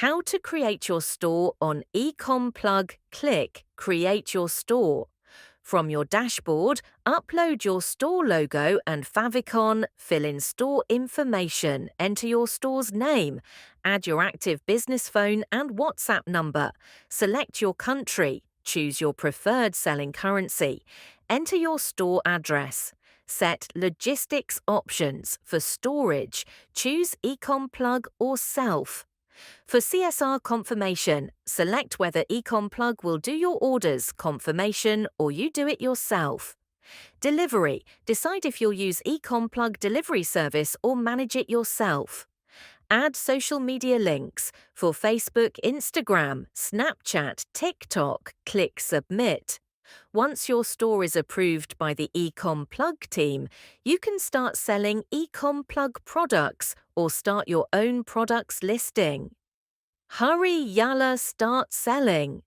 How to create your store on Ecomplug. Click Create Your Store. From your dashboard, upload your store logo and favicon, fill in store information, enter your store's name, add your active business phone and WhatsApp number, select your country, choose your preferred selling currency, enter your store address. Set logistics options for storage, choose Ecomplug or Self. For CSR confirmation, select whether Ecomplug will do your orders confirmation or you do it yourself. Delivery, decide if you'll use Ecomplug delivery service or manage it yourself. Add social media links for Facebook, Instagram, Snapchat, TikTok. Click Submit. Once your store is approved by the Ecomplug team, you can start selling Ecomplug products or start your own products listing. Hurry, yalla, start selling!